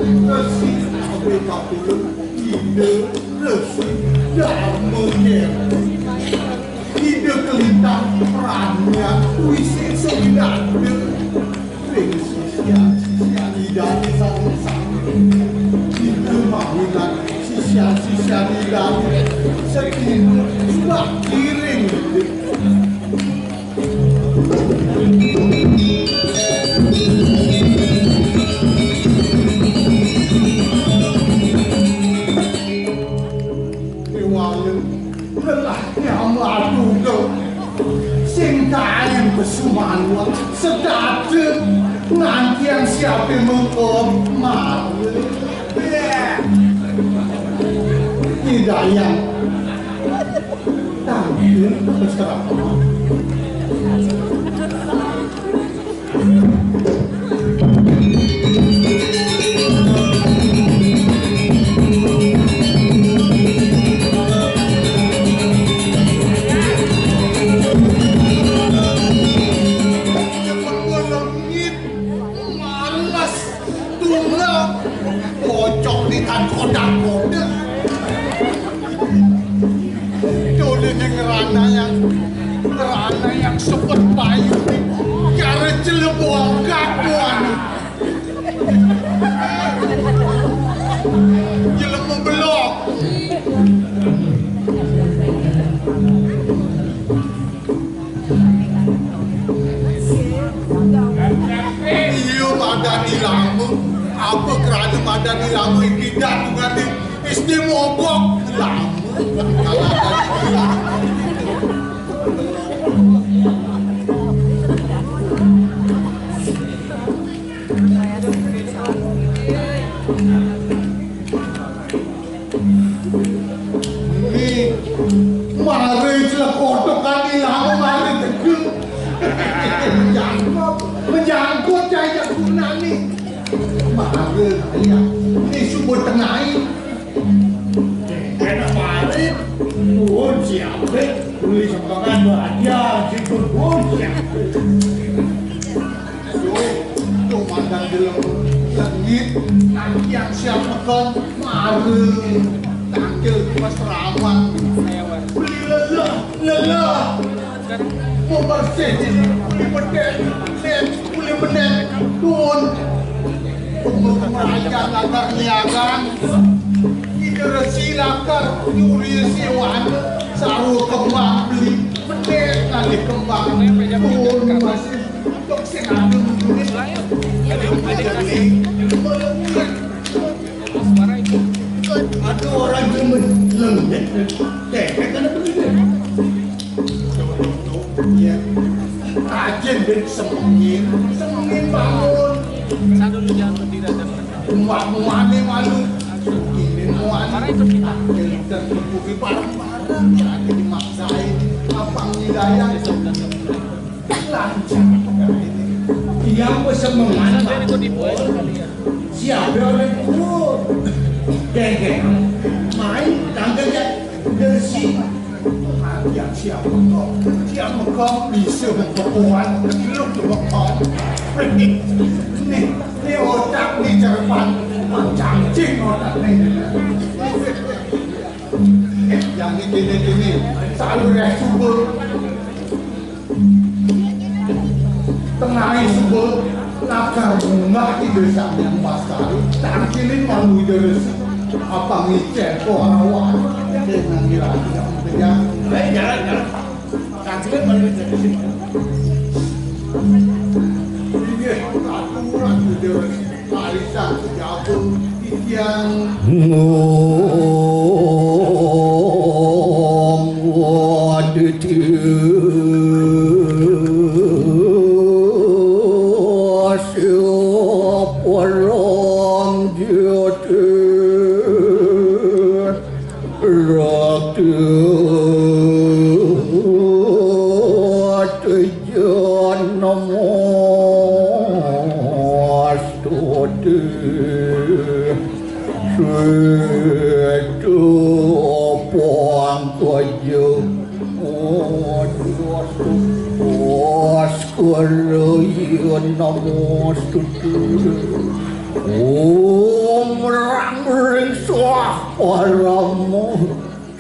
Resi mereka pula ide resi damanya. Ide kelintang perannya puisi sebenarnya. Sisian lidah sama-sama. Ide mahunan sisian lidah sekitar sudah kiring. Singkain besumanwa sedate nanti yang siapa mengomat tidak yang tampil beserta Kerana yang sepet payu cara celebuang kakuan jelem membelok iya madani lamu apa kerana madani lamu tidak mengerti istimobok lamu kalau ada mari celah kotokan hilang mari teguk menjangkut jaya guna ni mari ya ni sumber tengah kena mari pun siapa boleh sembarangan bahagia jikun pun siapa tu mandang dalam langit yang siapa kan mari takil mas rawan lelah mau bersih boleh benar turun pemerajan latar niagaan ide resi lakar nyuri siwan saru kembang beli benar kali kembang turun masih untuk senadu ada orang yang melengket tekek kan ya, kajian dan semengin bangun. Saya dulu jangan berdiri dan muane malu. Ini muane. Kita berbuki barang-barang. Lagi dimaksain. Apang hidayah. Lancar. Yang bersemangat. Siapa orang kurut? Geng-geng. Main tanggalnya bersih. Yang siapa kau bisa berpuan belum berpuan ni otak ni cerpan cacing otak ni yang ini selalu subur tengah subur nakar bunga di desa yang pasar tangkilin malu deres apa ngicet orang dengan yang jalan kajian malu jadi ini aturan deres arisan jauh yang Merang-merang Swahwaramu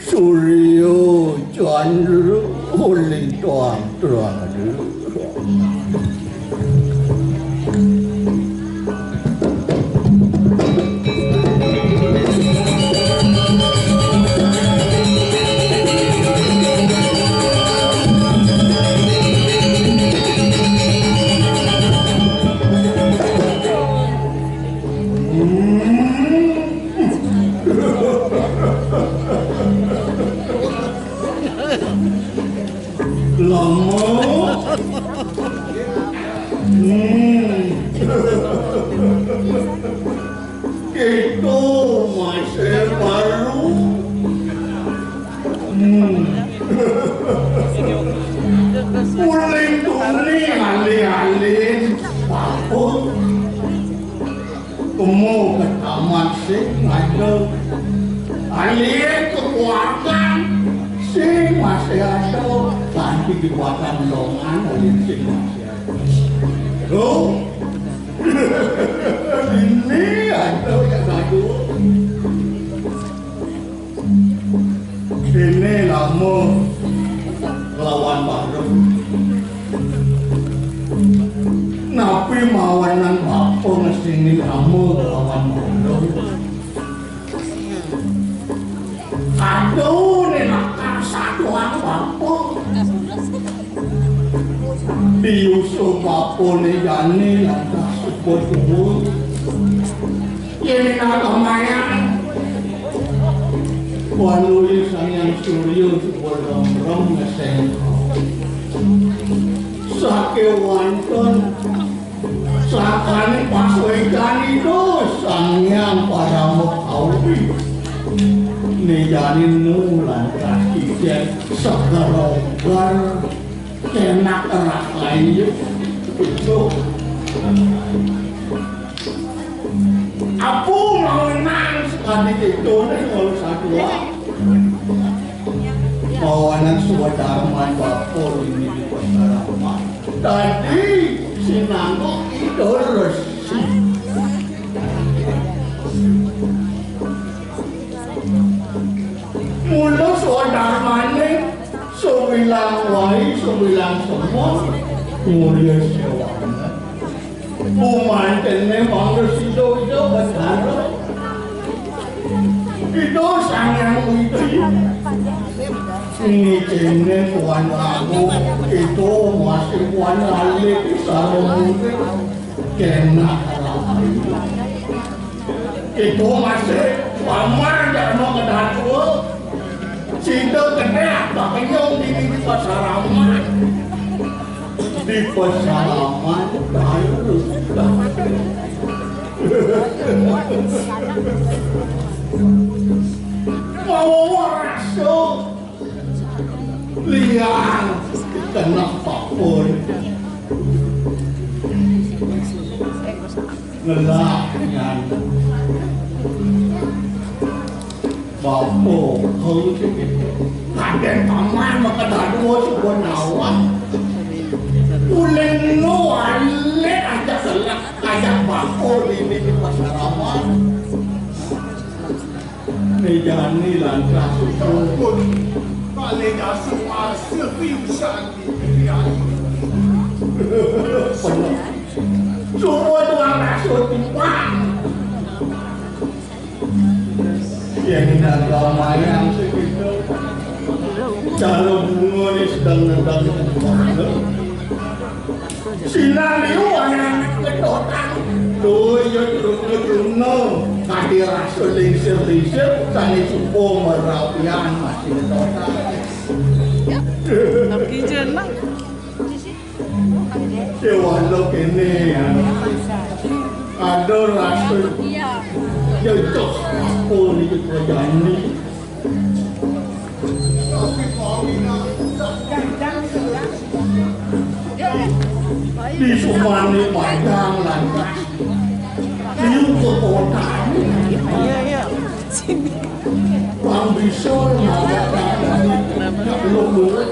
Suryo Chandra Ulintang Terada. Itu masih baru. Uling tuli alih-alih papun. Kamu ke taman sing ada. Alih kekuatan sing masih ada. Nanti kekuatan longan alih sing masih ada. Loh? Ini ada yang ngadu. Ini lama lawan baru. Napi mawanan apa ngesini lama lawan baru. Aduh, ini nakar satu apa? Diusung apa nih jani langkah support-support. Ini nakamayan. Walui sanyang suryo seborong-borong ngeseng. Sake wonten sakane paswedan itu sanyang Paramukhawi. Nejani nulan kakijen segerogar kenak erak lain itu. Aku mau nang sekali itu nih kalau sadua. Kawanan Swadharma Bapur ini di Pasarama. Tadi si Nangok itu resi. Mula Swadharma ini sebilang wai, sebilang semua mulia sewana. Umantennya bangga sido itu benar. Itu sangat itu. Ini jenis Tuan Agung itu masih Tuan Alik Sarung kena rapi. Itu masih paman dan mau kedatua. Cinta kena tak kenyong di Pasaraman. Di Pasaraman tayo. Mau rasa liang kena papun ngelaknya bapo hư kaden paman makadadua sebuah nawan ulen nuale aja selak aja bapo ini di Pasaraman nejani langkah pun kali dasar masih bisa semua tuang rasut tuang yang agama yang segitu kalau bunga ini sedang nendang sinar liuan yang kedotan tuh ya terus kaki rasul lingsir-lingsir sani supo merapian masih kedotan Tapi jenang Sewalok ini ya ada rasul jauh apa ni kerajaan ni di semua ni padang lantas liu ke kota iya bang bisa nak belum kan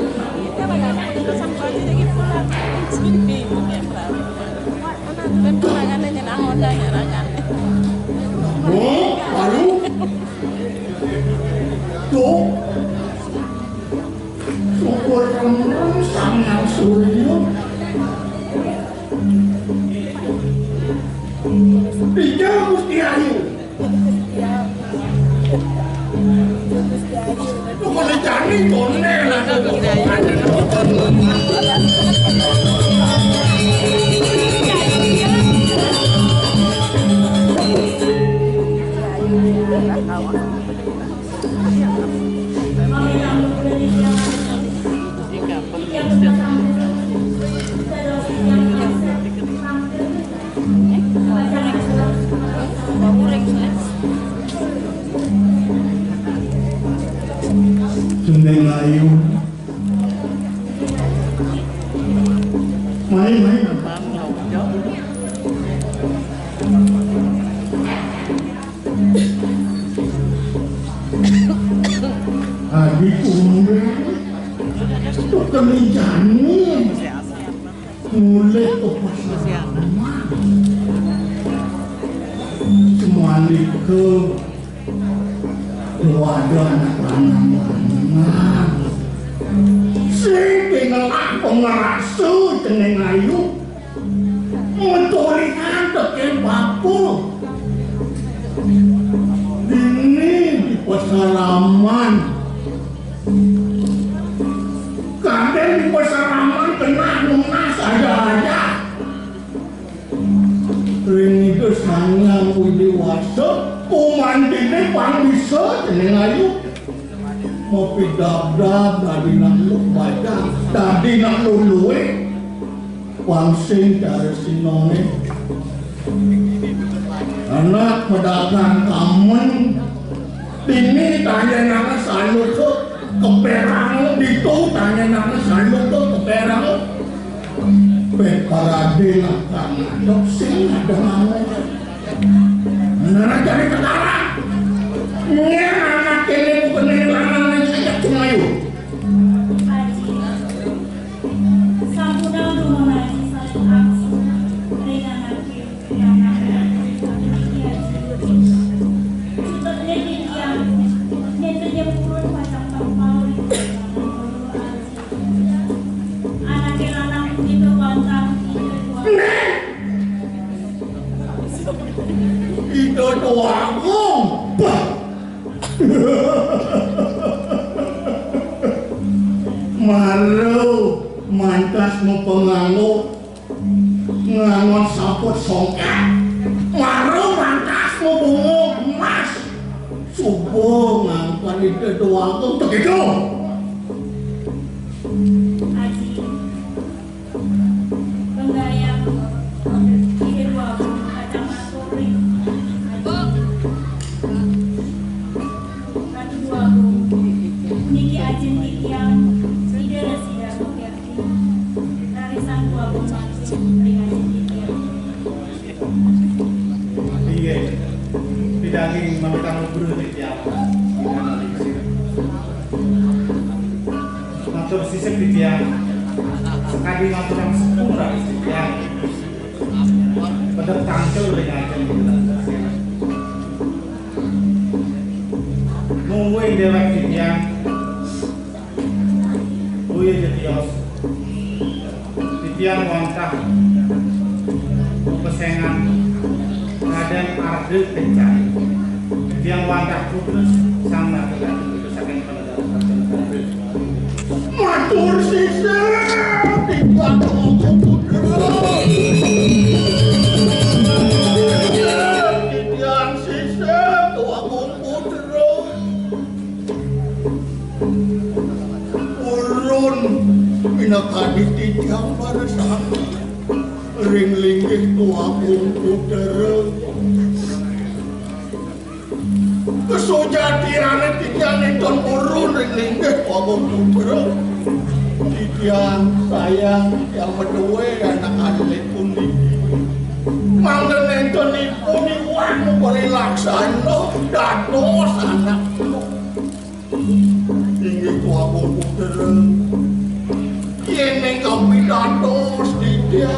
penanganannya nang onda nyarangan Dia mesti ayu. Lu kalau jadi tonel lah. Seneng ayu. Main-main apa? Adikku tuh kelinjani mulai tuh semua ke wadah anak lanang sing pengelak pengerasu jeneng ayu mentulikan teke baku ini di pesalaman kadang di pesalaman kena lunas aja ring itu sangat widiwasa kumandine pang bisa jeneng ayu mau pidab-dab dari nak lu baca dari nak luluwe wangsing dari sinone anak pedagang kamen ini tanya nama selalu ke keperang itu tanya nama selalu ke keperang peparade lah karena dok sing ada namanya nana cari perkara ini anak ini bukan lanang yang saya cuma yuk Sampun mengaji satu aksi dengan anak yang untuk nenek yang neneknya pun macam tampau anak yang lanang itu bantang itu doaku malu mantas mau penganggu ngangon saput songkat malu mantas mau bungo emas subuh ngangkat itu doaku begitu Haji penggayam ini dua kacang masuri Haji dua niki ajen yang tidak siap mengerti tarisan dua masing dengan ajen iya tidak ingin meminta guru di tiap ngatur sisip di tiap sekali ngatur yang sepura di tiap pada tancil dengan nungguin dewek di tiap buya di tios di tiap wantah pesengan dan arde kencang yang wantah putus sama dengan itu saking penegak matur sisa tiba aku putus tiang sisa tuh aku putus urun pinakadit tiang pada saat ring linggih tuh aku putus kesujatirannya tiang itu urun ring linggih tuh aku putus tiang sayang yang berdua anak adik pun di mangga itu nipu niwan boleh laksana dados anak ini tuh aku putus ini kami dados di dia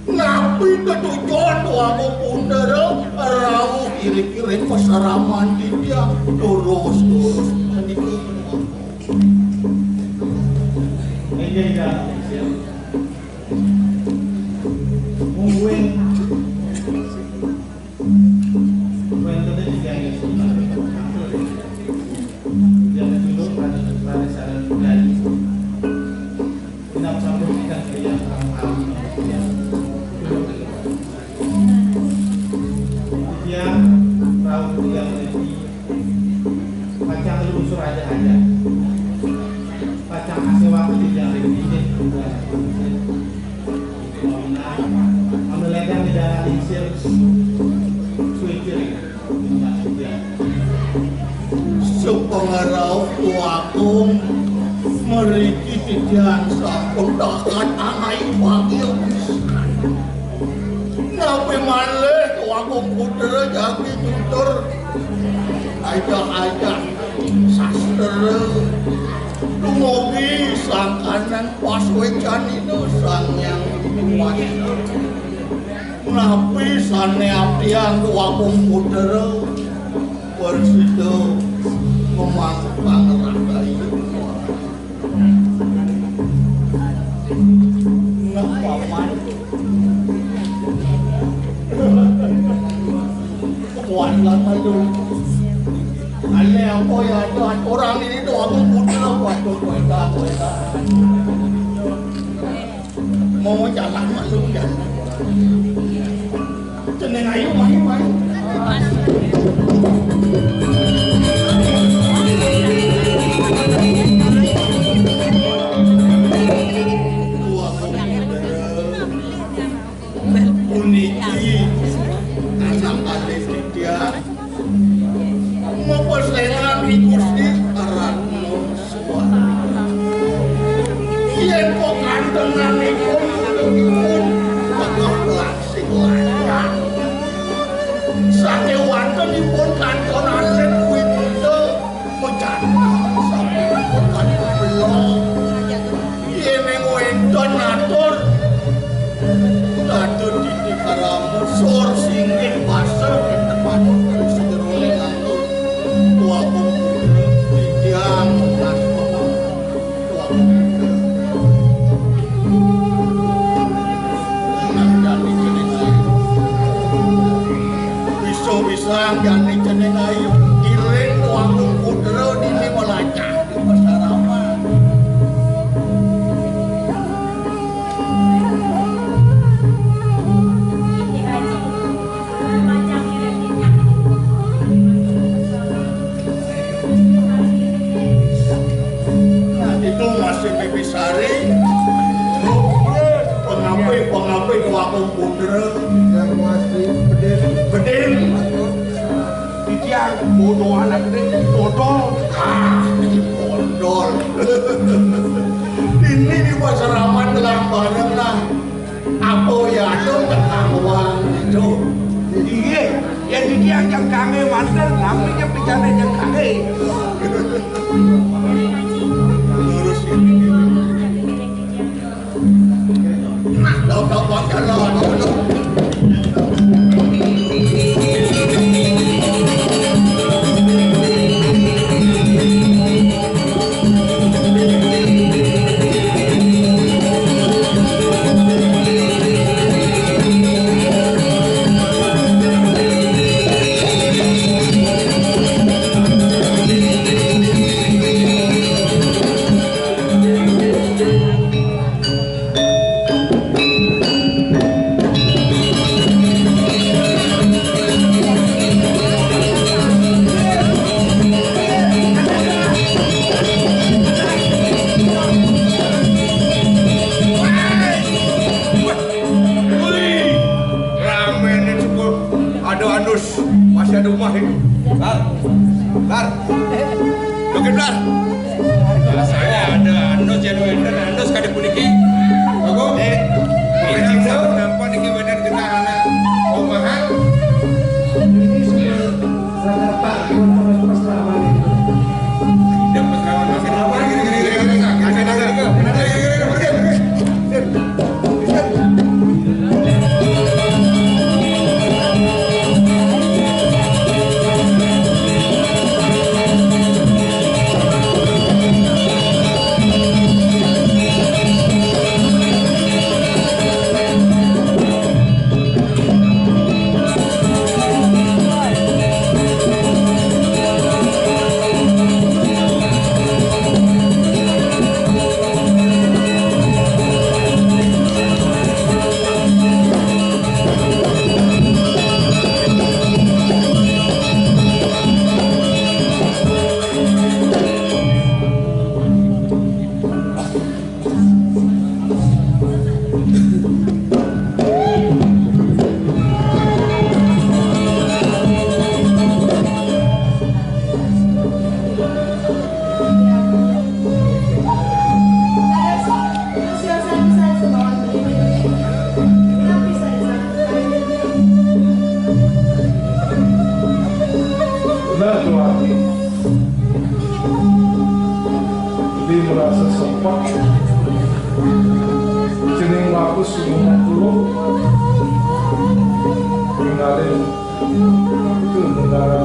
napi ketujuan tuh aku putus rauh kiri-kiri pesaraman di dia terus ini tidak mungkin yang dijalani suikir sepengarau tuakum meriki titian sampun dakat anai wakil ngapain malih tuakum putra jadi tutur ajak-ajak sastra Lumogi sang kanan paswecan itu sang yang kuasa napi sane abdiang tuakum putra bersitu memangkang ragai ngapain kuat lah malu ale apa ya Tuhan orang ini tuakum putra waktu kueda mau jalan masuk jalan jeneng ayu main uniki anak adik dia mau perselan di kursi arano suara yen kok kantenan ikut bakal langsing lancar sate wonten ipun kantonan len winda mecahan sampai ipun kanton belong yen wedon atur atur titik karamu sur singgih pasar di tempat sederoleh atur tuakum tiang nas pemang tuakum bisa jani jeneng ayu iring tuakum putra dini melacak di pasaraman nah itu masih Bibisari pengapai tuakum putra yang masih bedil titiang bodoh anak ini bodoh bodoh ini di pasaraman dengan bareng lah apa ya itu tentang uang itu iya yang titiang yang kangen mantel namanya bicara yang kangen lurus ini nah tau bakalan masih ada rumah itu. Bar. Oke, Bar. Saya ada Andos jadi wender, Andos kada puniki. Bagus. Ini tahu nampak niki bener kita anak omahan. Ini sudah Pak Pasrawan. Tidak Pasrawan masih apa gini-gini. sebelum dulu tinggalin ke negara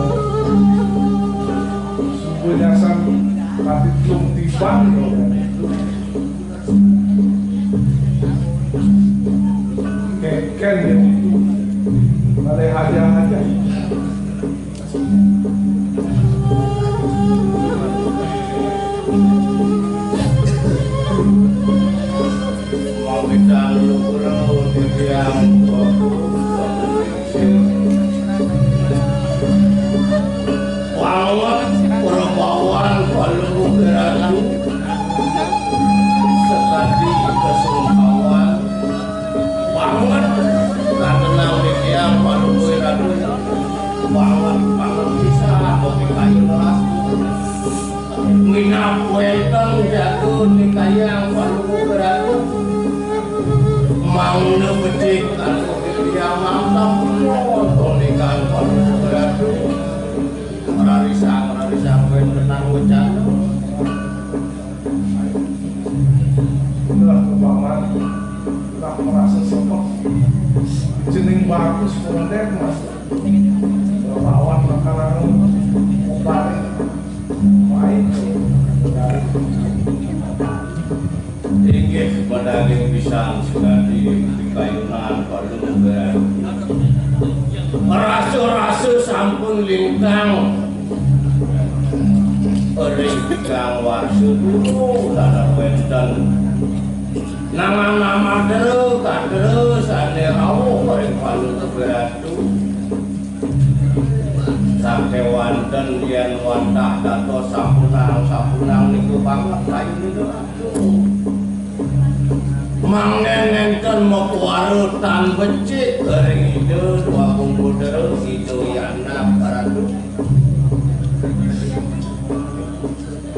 sumbernya sang tapi belum tiban keken ya ada hadiah-hadiah merasa sopok jeneng bagus konten mas lawan makanan balik baik inggih pedagang pisang sudah di kayunan kalau rasu-rasu sampun lintang kang warsu dulu dan wenten nama-nama terus ane rauh paling paling beratu sampai wanten dian wantah dato sapunang niku banget kayu niku mangenengken mau warutan becik kering itu dua kumpul terus itu yana beratu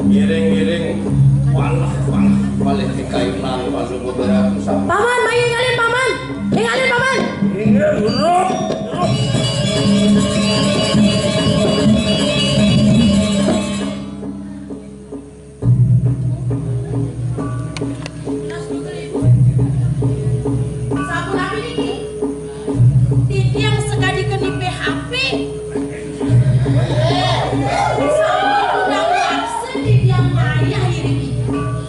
giring-giring walah balik di kayunan pas beberapa Paman, mayu ingalin paman. Ingalin paman. ingat buruk Sapu nabi niki. Titi yang sekali keni PHP. Sapu udah waksen titi yang ayah ini.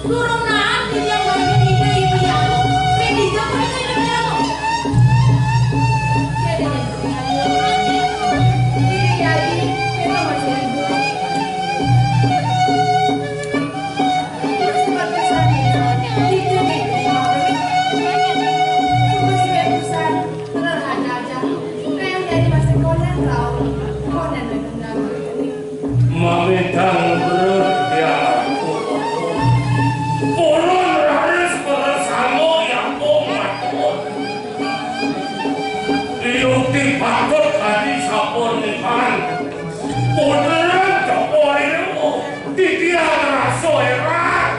Turun nanti dia bagi tiga ibu yang pedi jangan ini dia lo. Jadi kita masih Mamintang berdia Pulun raris bersama yang umat Iuti patut tadi sapun ikan Puderan joko ilmu Tidiang raso erat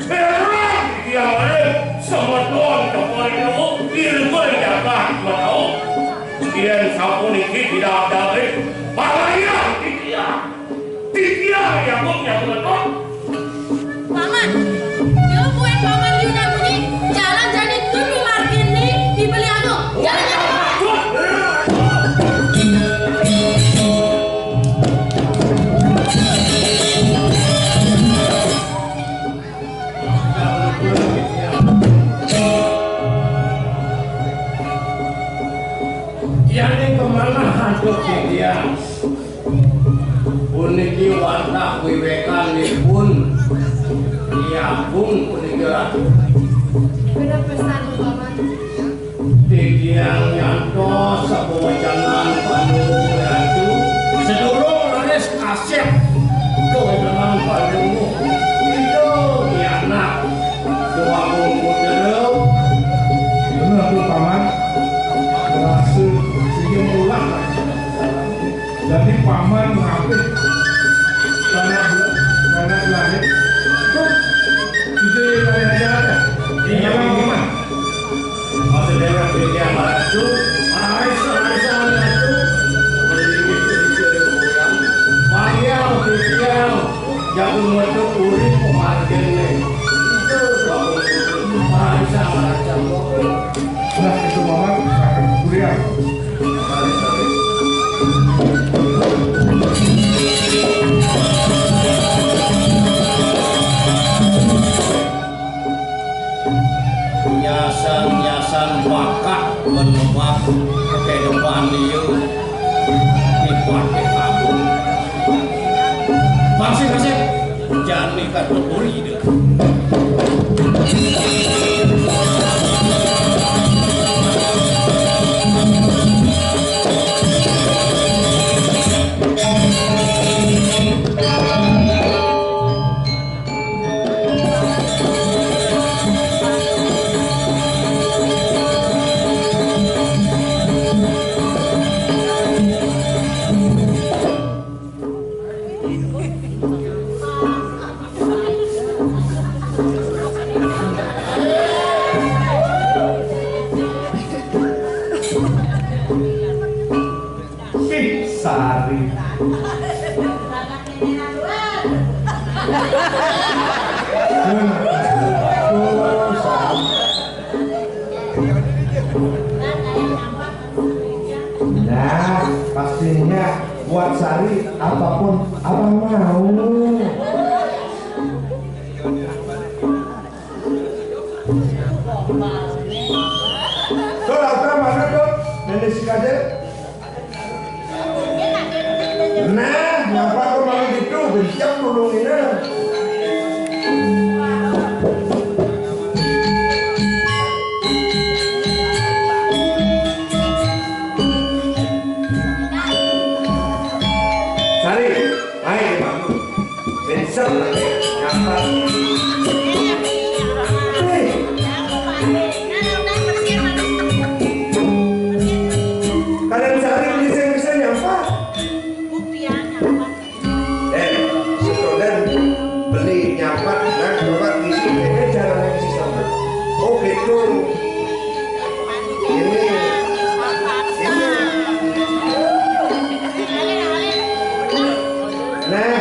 Heran tidiang erat Semeton joko ilmu Ilmu jagat mau Kian sapun iki tidak ada Palayang tidiang yang betul Paman, dia buat paman Yunan bunyi jalan jadi tujuh margin nih dibeli anu. Jalan. Yang kemana hantu tidiang puniki warna wiwekan pun iya pun puniki ratu Bener pesan paman. tidiang nyantos sebuah jalan panu ratu sedulur laris kasep kewedangan panumu itu anak dua bungkus terus benar tuh paman berhasil sehingga pulang jadi paman ngapit karena lahir tuh ide aja ada iya paman masih dengan tidiang ratu laris ratu Mayang tidiang jagung wedok urip pemargene itu dua bungkus laris ratu dan bakat menemak kehidupan dia dipakai agung masih jani kategori dia Sari. Nah, pastinya buat Sari apapun abang mau. Tuh, mana tuh? Nenek si Kader. Nah, ngapa kau malah gitu? Benjam nolongin. Sari, ayo bantu. Benjam lagi, ngapa? Kalian Sari bisa nyapa? Beli nyapat dan coba isi ini caranya isi sama. Oh gitu. Ini. Nah.